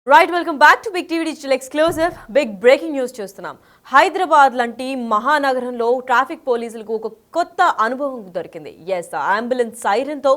Right, welcome back to Big TV Digital Exclusive. Big breaking news చూస్తున్నాం. హైదరాబాద్ లాంటి మహానగరంలో traffic పోలీసులకు ఒక కొత్త అనుభవం దొరికింది. yes అంబులెన్స్ సైరన్ తో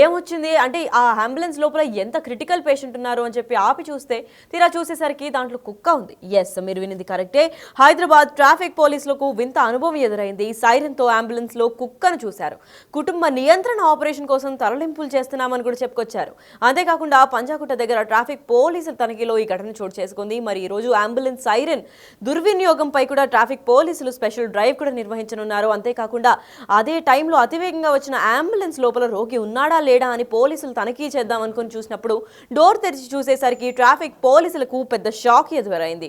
ఏమొచ్చింది అంటే ఆ అంబులెన్స్ లోపల ఎంత క్రిటికల్ పేషెంట్ ఉన్నారు అని చెప్పి ఆపి చూస్తే తీరా చూసేసరికి దాంట్లో కుక్క ఉంది. yes మీరు వినింది కరెక్టే. హైదరాబాద్ ట్రాఫిక్ పోలీసులకు వింత అనుభవం ఎదురైంది. సైరన్ తో అంబులెన్స్ లో కుక్కను చూశారు. కుటుంబ నియంత్రణ ఆపరేషన్ కోసం తరలింపులు చేస్తున్నామని కూడా చెప్పుకొచ్చారు. అంతేకాకుండా పంజాగుట్ట దగ్గర ట్రాఫిక్ పోలీసులు తనిఖీలో ఈ ఘటన చోటు చేసుకుంది. మరి ఈ రోజు అంబులెన్స్ సైరన్ దుర్వినియోగం పై కూడా ట్రాఫిక్ పోలీసులు స్పెషల్ డ్రైవ్ కూడా నిర్వహించనున్నారు. అంతేకాకుండా అదే టైంలో అతివేగంగా వచ్చిన అంబులెన్స్ లోపల రోగి ఉన్నాడా లేడా అని పోలీసులు తనిఖీ చేద్దాం అనుకుని చూసినప్పుడు డోర్ తెరిచి చూసేసరికి ట్రాఫిక్ పోలీసులకు పెద్ద షాక్ ఎదురైంది.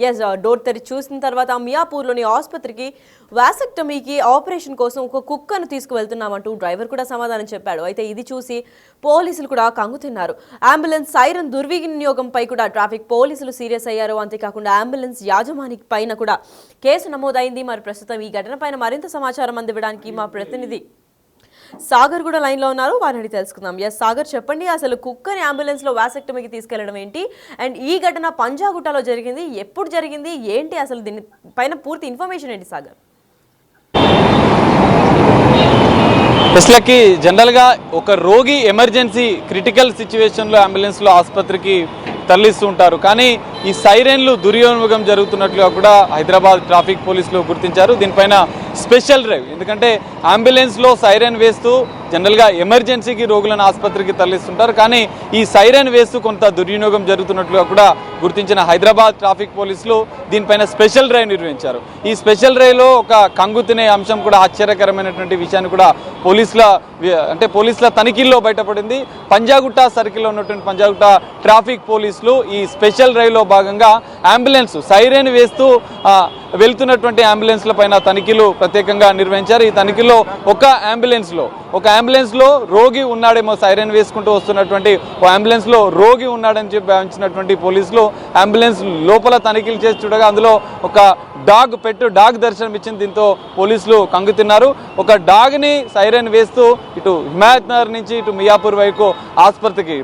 ఎస్ డోర్ తెరిచి చూసిన తర్వాత మియాపూర్లోని ఆసుపత్రికి వాసెక్టమీకి ఆపరేషన్ కోసం ఒక కుక్కను తీసుకువెళ్తున్నామంటూ డ్రైవర్ కూడా సమాధానం చెప్పాడు. అయితే ఇది చూసి పోలీసులు కూడా కంగుతిన్నారు. అంబులెన్స్ సైరన్ దుర్వినియోగంపై కూడా ట్రాఫిక్ పోలీసులు సీరియస్ అయ్యారు. అంతేకాకుండా అంబులెన్స్ యాజమాని పైన కూడా కేసు నమోదైంది. మరి ప్రస్తుతం ఈ ఘటన పైన మరింత సమాచారం అందివ్వడానికి మా ప్రతినిధి సాగర్ కూడా లైన్ లో ఉన్నారు. వారిని తెలుసుకుందాం. ఎస్ సాగర్, చెప్పండి, అసలు కుక్కని అంబులెన్స్ లో వాసెక్టమీకి తీసుకెళ్లడం ఏంటి, అండ్ ఈ ఘటన పంజాగుట్టలో జరిగింది, ఎప్పుడు జరిగింది, ఏంటి అసలు దీని పైన పూర్తి ఇన్ఫర్మేషన్ ఏంటి సాగర్? అసలుకి జనరల్గా ఒక రోగి ఎమర్జెన్సీ క్రిటికల్ సిచ్యువేషన్లో అంబులెన్స్లో ఆసుపత్రికి తరలిస్తూ ఉంటారు. కానీ ఈ సైరన్లు దుర్వినియోగం జరుగుతున్నట్లుగా కూడా హైదరాబాద్ ట్రాఫిక్ పోలీసులు గుర్తించారు. దీనిపైన స్పెషల్ డ్రైవ్, ఎందుకంటే అంబులెన్స్లో సైరన్ వేస్తూ జనరల్గా ఎమర్జెన్సీకి రోగులను ఆసుపత్రికి తరలిస్తుంటారు. కానీ ఈ సైరన్ వేస్తూ కొంత దుర్వినియోగం జరుగుతున్నట్లుగా కూడా గుర్తించిన హైదరాబాద్ ట్రాఫిక్ పోలీసులు దీనిపైన స్పెషల్ డ్రైవ్ నిర్వహించారు. ఈ స్పెషల్ డ్రైవ్లో ఒక కంగు తినే అంశం కూడా ఆశ్చర్యకరమైనటువంటి విషయాన్ని కూడా పోలీసుల తనిఖీల్లో బయటపడింది. పంజాగుట్ట సర్కిల్లో ఉన్నటువంటి పంజాగుట్ట ట్రాఫిక్ పోలీసులు ఈ స్పెషల్ డ్రైవ్లో భాగంగా అంబులెన్స్ సైరన్ వేస్తూ వెళ్తున్నటువంటి అంబులెన్స్ల పైన తనిఖీలు ప్రత్యేకంగా నిర్వహించారు. ఈ తనిఖీలో ఒక అంబులెన్స్లో రోగి ఉన్నాడేమో, సైరన్ వేసుకుంటూ వస్తున్నటువంటి అంబులెన్స్లో రోగి ఉన్నాడని చెప్పి భావించినటువంటి పోలీసులు అంబులెన్స్ లోపల తనిఖీలు చేసి చూడగా అందులో ఒక డాగ్ దర్శనం ఇచ్చింది. దీంతో పోలీసులు కంగుతిన్నారు. ఒక డాగ్ని సైరన్ వేస్తూ ఇటు హిమాయత్ నగర్ నుంచి ఇటు మియాపూర్ వైపు ఆసుపత్రికి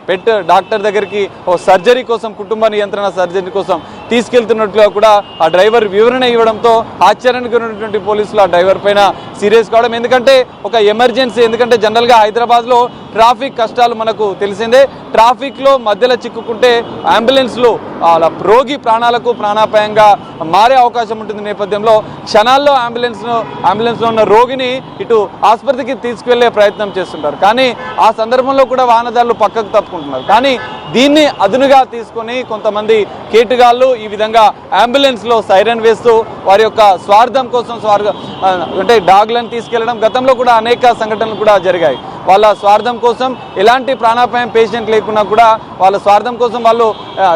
డాక్టర్ దగ్గరికి ఓ సర్జరీ కోసం, కుటుంబ నియంత్రణ సర్జరీ కోసం తీసుకెళ్తున్నట్లుగా కూడా ఆ డ్రైవర్ వివరణ ఇవ్వడంతో ఆశ్చర్యానికి ఉన్నటువంటి పోలీసులు ఆ డ్రైవర్ పైన సీరియస్ కావడం. ఎందుకంటే ఒక ఎమర్జెన్సీ, ఎందుకంటే జనరల్గా హైదరాబాద్లో ట్రాఫిక్ కష్టాలు మనకు తెలిసిందే. ట్రాఫిక్లో మధ్యలో చిక్కుకుంటే అంబులెన్స్లో రోగి ప్రాణాలకు ప్రాణాపాయంగా మారే అవకాశం ఉంటుంది. నేపథ్యంలో క్షణాల్లో అంబులెన్స్లో ఉన్న రోగిని ఇటు ఆసుపత్రికి తీసుకువెళ్లే ప్రయత్నం చేస్తుంటారు. కానీ ఆ సందర్భంలో కూడా వాహనదారులు పక్కకు తప్పుకుంటున్నారు. కానీ దీన్ని అదునుగా తీసుకొని కొంతమంది కేటుగాళ్ళు ఈ విధంగా అంబులెన్స్లో సైరన్ వేస్తూ వారి యొక్క స్వార్థం కోసం అంటే డాగ్లను తీసుకెళ్లడం గతంలో కూడా అనేక సంఘటనలు కూడా జరిగాయి. వాళ్ళ స్వార్థం కోసం ఎలాంటి ప్రాణాపాయం పేషెంట్ లేకున్నా కూడా వాళ్ళ స్వార్థం కోసం వాళ్ళు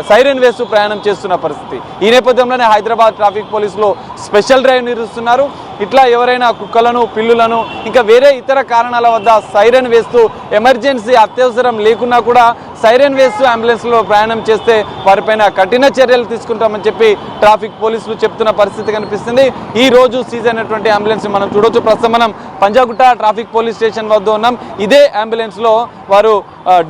సైరన్ వేస్తూ ప్రయాణం చేస్తున్న పరిస్థితి. ఈ నేపథ్యంలోనే హైదరాబాద్ ట్రాఫిక్ పోలీసులు స్పెషల్ డ్రైవ్ నిర్వహిస్తున్నారు. ఇట్లా ఎవరైనా కుక్కలను, పిల్లులను, ఇంకా వేరే ఇతర కారణాల వద్ద సైరన్ వేస్తూ ఎమర్జెన్సీ అత్యవసరం లేకున్నా కూడా సైరన్ వేస్తూ అంబులెన్స్లో ప్రయాణం చేస్తే వారిపైన కఠిన చర్యలు తీసుకుంటామని చెప్పి ట్రాఫిక్ పోలీసులు చెప్తున్న పరిస్థితి కనిపిస్తుంది. ఈ రోజు సీజ్ అయినటువంటి అంబులెన్స్ మనం చూడొచ్చు. ప్రస్తుతం మనం పంజాగుట్ట ట్రాఫిక్ పోలీస్ స్టేషన్ వద్ద ఉన్నాం. ఇదే అంబులెన్స్లో వారు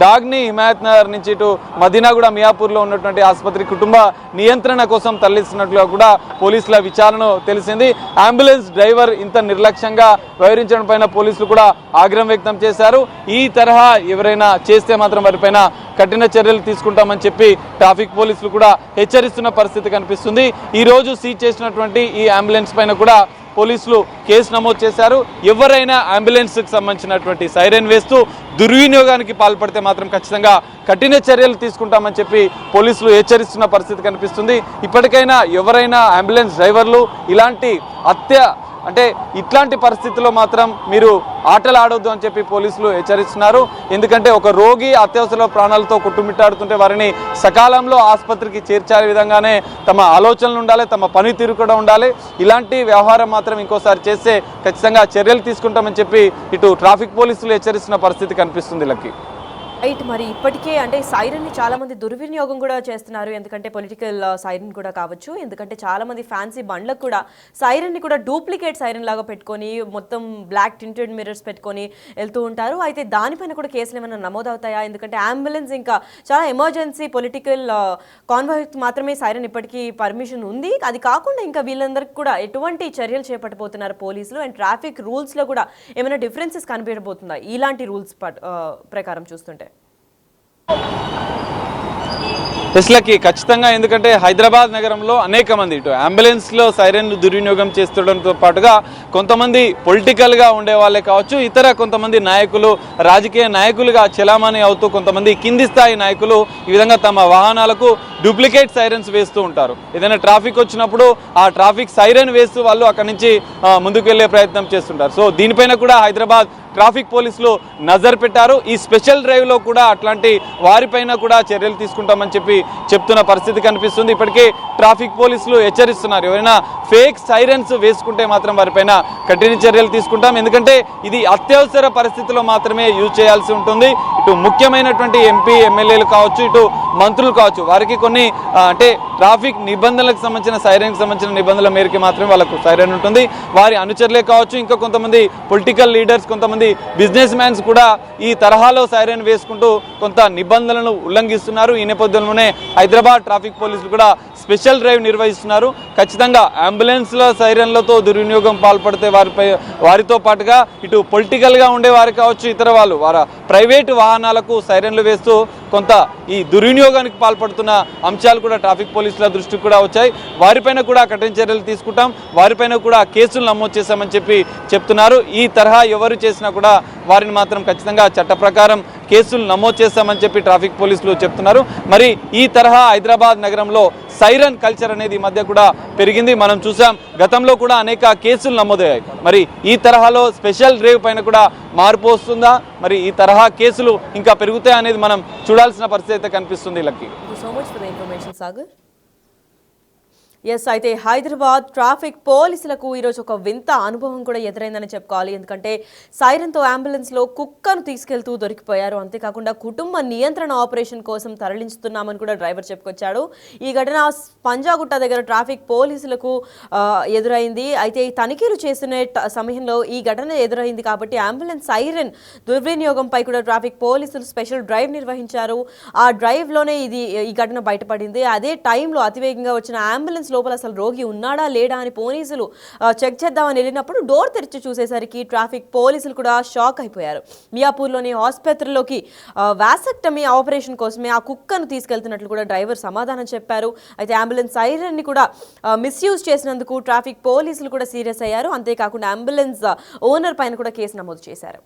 డాగ్ని హిమాయత్ నగర్ నుంచి ఇటు మదీనాగూడ మియాపూర్లో ఉన్నటువంటి ఆసుపత్రి కుటుంబ నియంత్రణ కోసం తరలిస్తున్నట్లుగా కూడా పోలీసుల విచారణ తెలిసింది. అంబులెన్స్ డ్రైవర్ ఇంత నిర్లక్ష్యంగా వ్యవహరించడం పైన పోలీసులు కూడా ఆగ్రహం వ్యక్తం చేశారు. ఈ తరహా ఎవరైనా చేస్తే మాత్రం వారిపైన కఠిన చర్యలు తీసుకుంటామని చెప్పి ట్రాఫిక్ పోలీసులు కూడా హెచ్చరిస్తున్న పరిస్థితి కనిపిస్తుంది. ఈ రోజు సీజ్ చేసినటువంటి ఈ అంబులెన్స్ పైన కూడా పోలీసులు కేసు నమోదు చేశారు. ఎవరైనా అంబులెన్స్కి సంబంధించినటువంటి సైరన్ వేస్తూ దుర్వినియోగానికి పాల్పడితే మాత్రం ఖచ్చితంగా కఠిన చర్యలు తీసుకుంటామని చెప్పి పోలీసులు హెచ్చరిస్తున్న పరిస్థితి కనిపిస్తుంది. ఇప్పటికైనా ఎవరైనా అంబులెన్స్ డ్రైవర్లు ఇట్లాంటి పరిస్థితుల్లో మాత్రం మీరు ఆటలు ఆడొద్దు అని చెప్పి పోలీసులు హెచ్చరిస్తున్నారు. ఎందుకంటే ఒక రోగి అత్యవసర ప్రాణాలతో కొట్టుమిట్టాడుతుంటే వారిని సకాలంలో ఆసుపత్రికి చేర్చే విధంగానే తమ ఆలోచనలు ఉండాలి, తమ పనితీరు కూడా ఉండాలి. ఇలాంటి వ్యవహారం మాత్రం ఇంకోసారి చేస్తే ఖచ్చితంగా చర్యలు తీసుకుంటామని చెప్పి ఇటు ట్రాఫిక్ పోలీసులు హెచ్చరిస్తున్న పరిస్థితి కనిపిస్తుంది. లక్కీ. రైట్. మరి ఇప్పటికే అంటే సైరన్ని చాలా మంది దుర్వినియోగం కూడా చేస్తున్నారు. ఎందుకంటే పొలిటికల్ సైరన్ కూడా కావచ్చు. ఎందుకంటే చాలా మంది ఫ్యాన్సీ బండ్లకు కూడా సైరన్ని కూడా డూప్లికేట్ సైరన్ లాగా పెట్టుకొని మొత్తం బ్లాక్ టింటెడ్ మిర్రర్స్ పెట్టుకొని వెళ్తూ ఉంటారు. అయితే దానిపైన కూడా కేసులు ఏమైనా నమోదవుతాయా? ఎందుకంటే అంబులెన్స్ ఇంకా చాలా ఎమర్జెన్సీ పొలిటికల్ కాన్వాయ్ మాత్రమే సైరన్ ఇప్పటికీ పర్మిషన్ ఉంది. అది కాకుండా ఇంకా వీళ్ళందరికీ కూడా ఎటువంటి చర్యలు చేపట్టబోతున్నారు పోలీసులు? అండ్ ట్రాఫిక్ రూల్స్లో కూడా ఏమైనా డిఫరెన్సెస్ కనిపించబోతుందా ఇలాంటి రూల్స్ ప్రకారం చూస్తుంటే? టెస్లాకి ఖచ్చితంగా, ఎందుకంటే హైదరాబాద్ నగరంలో అనేక మంది ఇటు అంబులెన్స్లో సైరన్లు దుర్వినియోగం చేస్తుండడంతో పాటుగా కొంతమంది పొలిటికల్గా ఉండే వాళ్ళే కావచ్చు, ఇతర కొంతమంది నాయకులు రాజకీయ నాయకులుగా చెలామణి అవుతూ కొంతమంది కింది స్థాయి నాయకులు ఈ విధంగా తమ వాహనాలకు డూప్లికేట్ సైరన్స్ వేస్తూ ఉంటారు. ఏదైనా ట్రాఫిక్ వచ్చినప్పుడు ఆ ట్రాఫిక్ సైరన్ వేస్తూ వాళ్ళు అక్కడి నుంచి ముందుకు వెళ్ళే ప్రయత్నం చేస్తుంటారు. సో దీనిపైన కూడా హైదరాబాద్ ట్రాఫిక్ పోలీసులు నజర్ పెట్టారు. ఈ స్పెషల్ డ్రైవ్లో కూడా అట్లాంటి వారిపైన కూడా చర్యలు తీసుకుంటామని చెప్తున్న పరిస్థితి కనిపిస్తుంది. ఇప్పటికే ట్రాఫిక్ పోలీసులు హెచ్చరిస్తున్నారు, ఎవరైనా ఫేక్ సైరన్స్ వేసుకుంటే మాత్రం వారిపైన కఠిన చర్యలు తీసుకుంటాం, ఎందుకంటే ఇది అత్యవసర పరిస్థితిలో మాత్రమే యూజ్ చేయాల్సి ఉంటుంది. ఇటు ముఖ్యమైనటువంటి ఎంపీ ఎమ్మెల్యేలు కావచ్చు, ఇటు మంత్రులు కావచ్చు, వారికి కొన్ని అంటే ట్రాఫిక్ నిబంధనలకు సంబంధించిన సైరన్కి సంబంధించిన నిబంధనల మేరకు మాత్రమే వాళ్ళకు సైరన్ ఉంటుంది. వారి అనుచరులే కావచ్చు, ఇంకా కొంతమంది పొలిటికల్ లీడర్స్, కొంతమంది బిజినెస్ మ్యాన్స్ కూడా ఈ తరహాలో సైరన్ వేసుకుంటూ కొంత నిబంధనలను ఉల్లంఘిస్తున్నారు. ఈ నేపథ్యంలోనే హైదరాబాద్ ట్రాఫిక్ పోలీసులు కూడా స్పెషల్ డ్రైవ్ నిర్వహిస్తున్నారు. ఖచ్చితంగా అంబులెన్స్ల సైరన్లతో దుర్వినియోగం పాల్పడితే వారితో పాటుగా ఇటు పొలిటికల్గా ఉండే వారు కావచ్చు, ఇతర వాళ్ళు వారి ప్రైవేటు వాహనాలకు సైరన్లు వేస్తూ కొంత ఈ దుర్వినియోగానికి పాల్పడుతున్న అంశాలు కూడా ట్రాఫిక్ పోలీసుల దృష్టికి కూడా వచ్చాయి. వారిపైన కూడా కఠిన చర్యలు తీసుకుంటాం, వారిపైన కూడా కేసులు నమోదు చేశామని చెప్తున్నారు. ఈ తరహా ఎవరు చేసినా కూడా వారిని మాత్రం ఖచ్చితంగా చట్ట ప్రకారం కేసులు నమోదు చేస్తామని ట్రాఫిక్ పోలీసులు చెప్తున్నారు. మరి ఈ తరహా హైదరాబాద్ నగరంలో సైరన్ కల్చర్ అనేది ఈ మధ్య కూడా పెరిగింది. మనం చూసాం, గతంలో కూడా అనేక కేసులు నమోదయ్యాయి. మరి ఈ తరహాలో స్పెషల్ డ్రైవ్ పైన కూడా మార్పు వస్తుందా, మరి ఈ తరహా కేసులు ఇంకా పెరుగుతాయి అనేది మనం చూడాల్సిన పరిస్థితి అయితే కనిపిస్తుంది. Lucky, so much for the information Sagar. Yes, అయితే హైదరాబాద్ ట్రాఫిక్ పోలీసులకు ఈరోజు ఒక వింత అనుభవం కూడా ఎదురైందని చెప్పుకోవాలి. ఎందుకంటే సైరన్తో అంబులెన్స్లో కుక్కను తీసుకెళ్తూ దొరికిపోయారు. అంతేకాకుండా కుటుంబ నియంత్రణ ఆపరేషన్ కోసం తరలించుతున్నామని కూడా డ్రైవర్ చెప్పుకొచ్చాడు. ఈ ఘటన పంజాగుట్ట దగ్గర ట్రాఫిక్ పోలీసులకు ఎదురైంది. అయితే ఈ తనిఖీలు చేస్తున్న సమయంలో ఈ ఘటన ఎదురైంది కాబట్టి అంబులెన్స్ సైరన్ దుర్వినియోగంపై కూడా ట్రాఫిక్ పోలీసులు స్పెషల్ డ్రైవ్ నిర్వహించారు. ఆ డ్రైవ్లోనే ఈ ఘటన బయటపడింది. అదే టైంలో అతివేగంగా వచ్చిన అంబులెన్స్ లోపల అసలు రోగి ఉన్నాడా లేడా అని పోలీసులు చెక్ చేద్దామని వెళ్ళినప్పుడు డోర్ తెరిచి చూసేసరికి ట్రాఫిక్ పోలీసులు కూడా షాక్ అయిపోయారు. మియాపూర్లోని ఆసుపత్రిలోకి వాసెక్టమీ ఆపరేషన్ కోసమే ఆ కుక్కను తీసుకెళ్తున్నట్లు కూడా డ్రైవర్ సమాధానం చెప్పారు. అయితే అంబులెన్స్ సైరన్ని కూడా మిస్యూజ్ చేసినందుకు ట్రాఫిక్ పోలీసులు కూడా సీరియస్ అయ్యారు. అంతేకాకుండా అంబులెన్స్ ఓనర్ పైన కూడా కేసు నమోదు చేశారు.